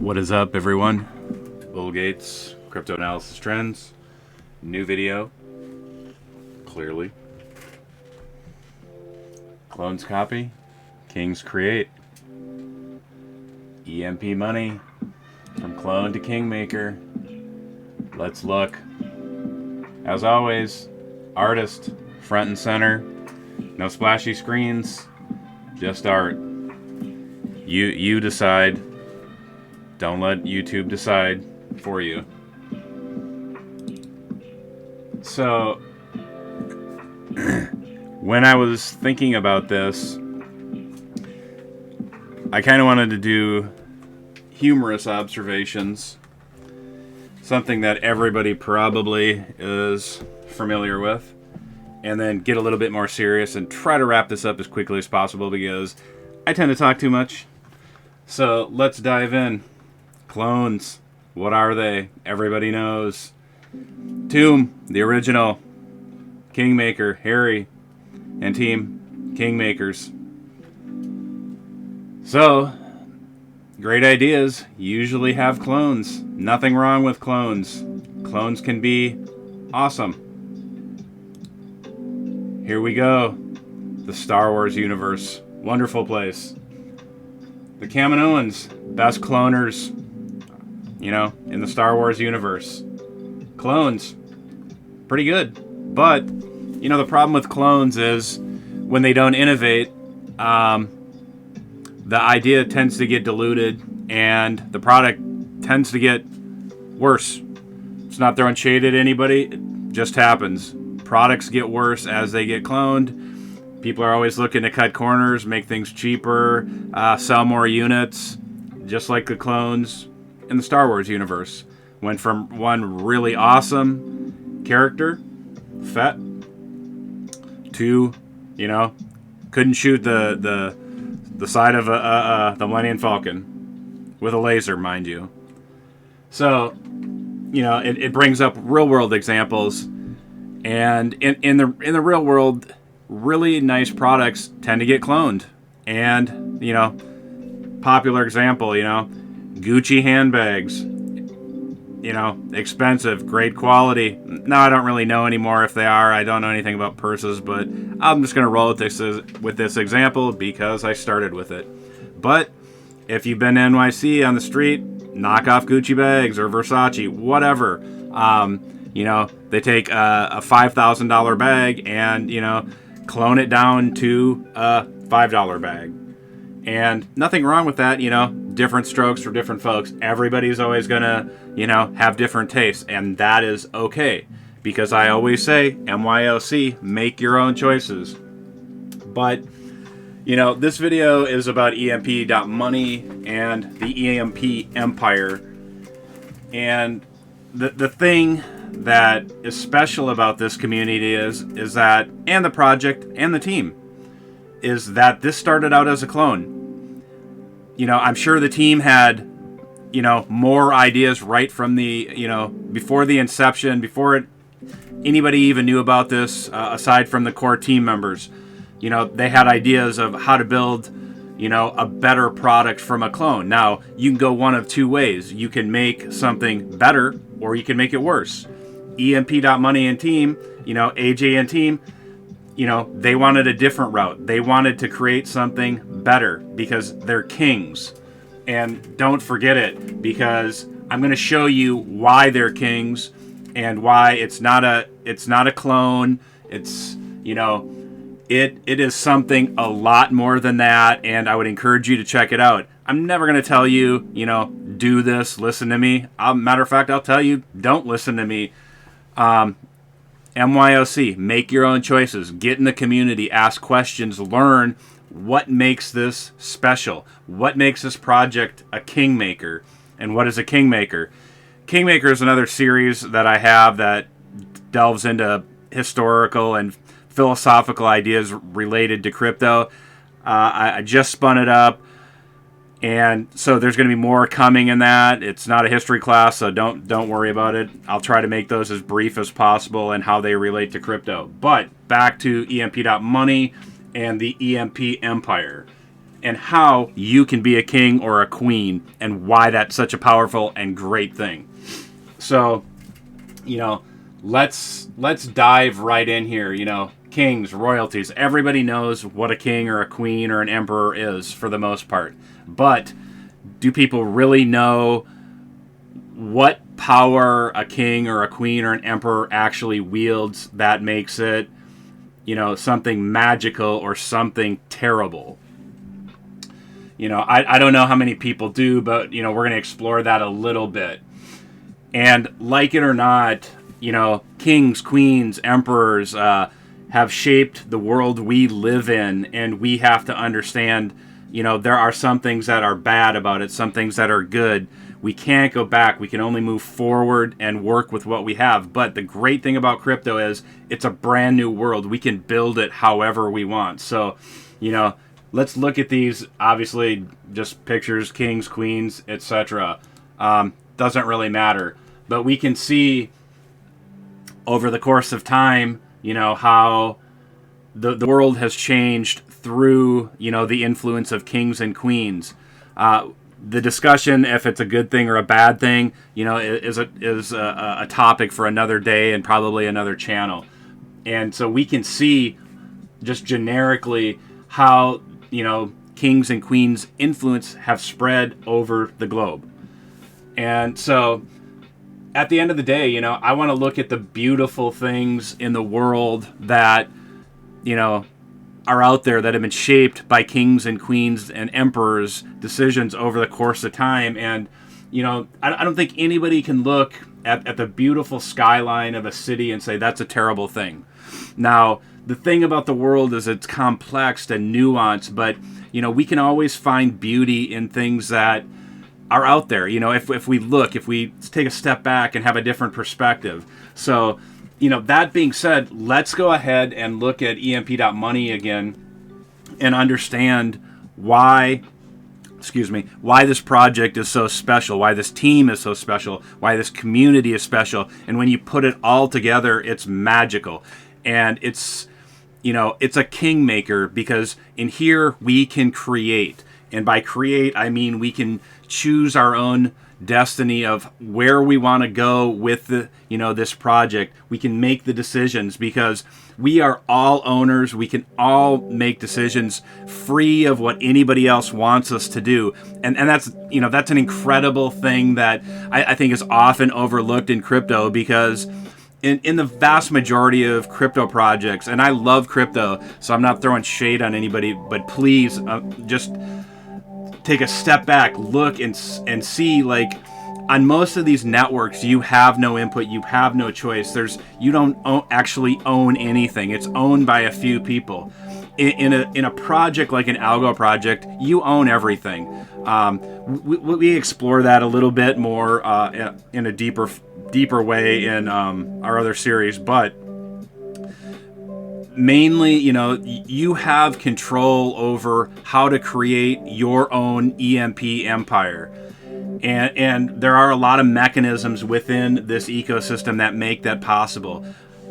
What is up, everyone? Bill Gates, Crypto Analysis Trends. New video. Clearly. Clones Copy KINGS Kreate EMP.money. From clone to KINGmaker. Let's look. As always, artist, front and center. No splashy screens. Just art. You decide. Don't let YouTube decide for you. So, when I was thinking about this, I kind of wanted to do humorous observations. Something that everybody probably is familiar with. And then get a little bit more serious and try to wrap this up as quickly as possible because I tend to talk too much. So, let's dive in. Clones. What are they? Everybody knows. Tomb, the original. KINGmaker, Harry, and team KINGmakers. So, great ideas usually have clones. Nothing wrong with clones. Clones can be awesome. Here we go. The Star Wars universe. Wonderful place. The Kaminoans, best cloners, in the Star Wars universe. Clones, pretty good. But, the problem with clones is when they don't innovate, the idea tends to get diluted and the product tends to get worse. It's not throwing shade at anybody. It just happens. Products get worse as they get cloned. People are always looking to cut corners, make things cheaper, sell more units, just like the clones in the Star Wars universe. Went from one really awesome character, Fett, to, couldn't shoot the side of the Millennium Falcon with a laser, mind you. So, it brings up real world examples, and in the real world, really nice products tend to get cloned. And, popular example, Gucci handbags, expensive, great quality. Now, I don't really know anymore if they are. I don't know anything about purses, but I'm just going to roll with this example because I started with it. But if you've been to NYC on the street, knock off Gucci bags or Versace, whatever. They take a $5,000 bag and, clone it down to a $5 bag. And nothing wrong with that, different strokes for different folks. Everybody's always going to, have different tastes, and that is okay. Because I always say, MYOC, make your own choices. But, this video is about EMP.money and the EMP empire. And the thing that is special about this community is that, and the project and the team, is that this started out as a clone. I'm sure the team had, more ideas right from the, before the inception, before anybody even knew about this, aside from the core team members. They had ideas of how to build, a better product from a clone. Now, you can go one of two ways. You can make something better, or you can make it worse. EMP.money and team, AJ and team, they wanted a different route. They wanted to create something better because they're kings. And don't forget it, because I'm going to show you why they're kings and why it's not a clone. It's, it is something a lot more than that, and I would encourage you to check it out. I'm never going to tell you, do this, listen to me. Matter of fact, I'll tell you, don't listen to me. MYOC, make your own choices, get in the community, ask questions, learn what makes this special, what makes this project a KINGmaker, and what is a KINGmaker. KINGmaker is another series that I have that delves into historical and philosophical ideas related to crypto. I just spun it up. And so there's going to be more coming in that. It's not a history class, so don't worry about it. I'll try to make those as brief as possible and how they relate to crypto. But back to EMP.money and the EMP empire. and how you can be a king or a queen and why that's such a powerful and great thing. So, let's dive right in here. Kings, royalties, everybody knows what a king or a queen or an emperor is for the most part. But do people really know what power a king or a queen or an emperor actually wields that makes it, something magical or something terrible? I don't know how many people do, but, we're going to explore that a little bit. And like it or not, kings, queens, emperors have shaped the world we live in, and we have to understand, there are some things that are bad about it, some things that are good. We can't go back. We can only move forward and work with what we have. But the great thing about crypto is it's a brand new world. We can build it however we want. So, let's look at these. Obviously, just pictures, kings, queens, etc. Doesn't really matter. But we can see over the course of time, how the world has changed through, the influence of kings and queens. The discussion, if it's a good thing or a bad thing, is a topic for another day and probably another channel. And so we can see just generically how, kings and queens' influence have spread over the globe. And so at the end of the day, I want to look at the beautiful things in the world that, are out there that have been shaped by kings and queens and emperors' decisions over the course of time. And, I don't think anybody can look at the beautiful skyline of a city and say that's a terrible thing. Now, the thing about the world is it's complex and nuanced, but, we can always find beauty in things that are out there. If we take a step back and have a different perspective. So, that being said, let's go ahead and look at EMP.money again and understand why this project is so special, why this team is so special, why this community is special. And when you put it all together, it's magical. And it's a kingmaker, because in here we can create. And by create, I mean we can choose our own destiny of where we want to go with this project. We can make the decisions because we are all owners. We can all make decisions free of what anybody else wants us to do. And that's an incredible thing that I think is often overlooked in crypto, because in the vast majority of crypto projects, and I love crypto, so I'm not throwing shade on anybody, but please just take a step back, look and see, like, on most of these networks, you have no input, you have no choice. You don't actually own anything. It's owned by a few people. In a project like an algo project, you own everything. We explore that a little bit more in a deeper way in our other series, but mainly, you have control over how to create your own EMP empire. And there are a lot of mechanisms within this ecosystem that make that possible.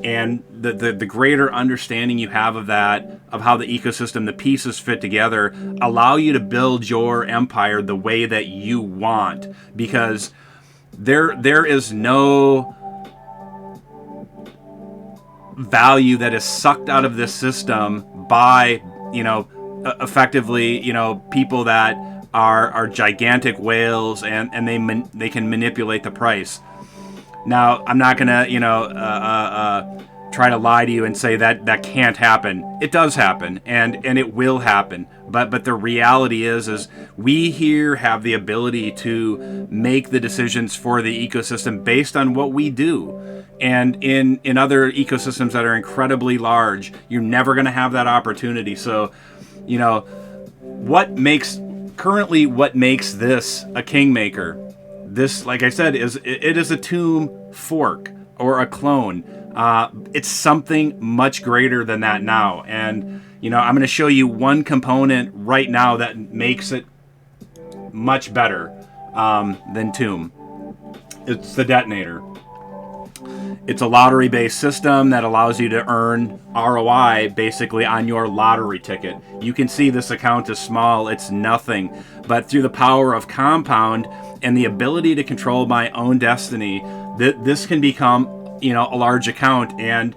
And the greater understanding you have of that, of how the ecosystem, the pieces fit together, allow you to build your empire the way that you want. Because there is no value that is sucked out of this system by, effectively, people that are gigantic whales, and they can manipulate the price. Now, I'm not gonna, try to lie to you and say that can't happen. It does happen, and it will happen. But the reality is we here have the ability to make the decisions for the ecosystem based on what we do. And in other ecosystems that are incredibly large, you're never going to have that opportunity. So, what makes this a kingmaker? This, like I said, it is a tomb fork or a clone. It's something much greater than that now. And, I'm going to show you one component right now that makes it much better than Tomb. It's the detonator. It's a lottery-based system that allows you to earn ROI basically on your lottery ticket. You can see this account is small, it's nothing. But through the power of compound and the ability to control my own destiny, this can become, a large account and,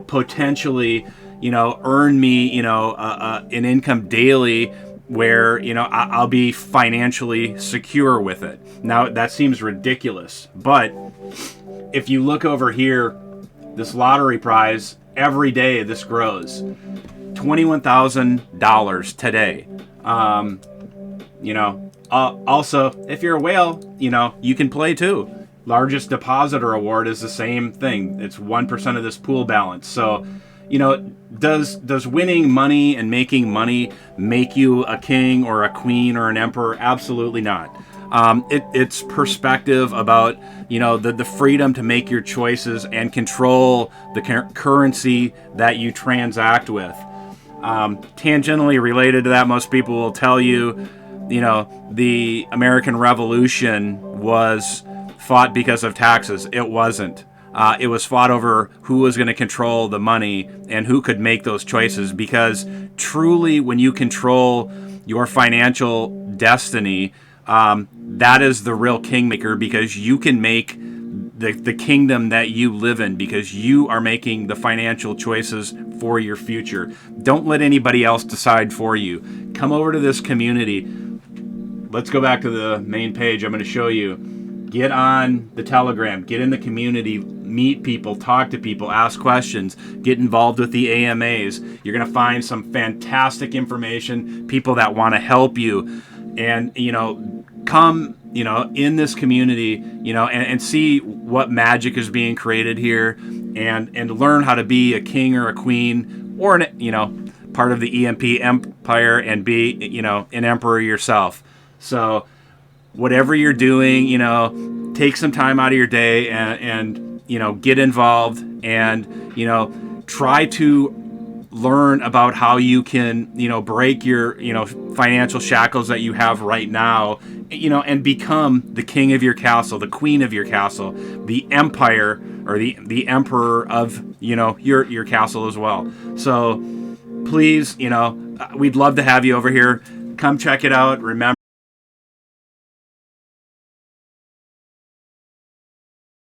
potentially, earn me, an income daily where, I'll be financially secure with it. Now, that seems ridiculous, but if you look over here, this lottery prize, every day this grows. $21,000 today. Also, if you're a whale, you can play too. Largest depositor award is the same thing. It's 1% of this pool balance. So, does winning money and making money make you a king or a queen or an emperor? Absolutely not. It's perspective about, the freedom to make your choices and control the currency that you transact with. Tangentially related to that, most people will tell you, the American Revolution was fought because of taxes. It wasn't. It was fought over who was going to control the money and who could make those choices, because truly when you control your financial destiny, that is the real kingmaker, because you can make the kingdom that you live in, because you are making the financial choices for your future. Don't let anybody else decide for you. Come over to this community. Let's go back to the main page. I'm going to show you. Get on the Telegram. Get in the community. Meet people. Talk to people. Ask questions. Get involved with the AMAs. You're going to find some fantastic information, people that want to help you. And, come, in this community, and see what magic is being created here, and learn how to be a king or a queen, or part of the EMP empire, and be, an emperor yourself. So whatever you're doing, take some time out of your day and get involved, and, try to learn about how you can, break your, financial shackles that you have right now, and become the king of your castle, the queen of your castle, the empire, or the emperor of, your castle as well. So please, we'd love to have you over here. Come check it out. Remember,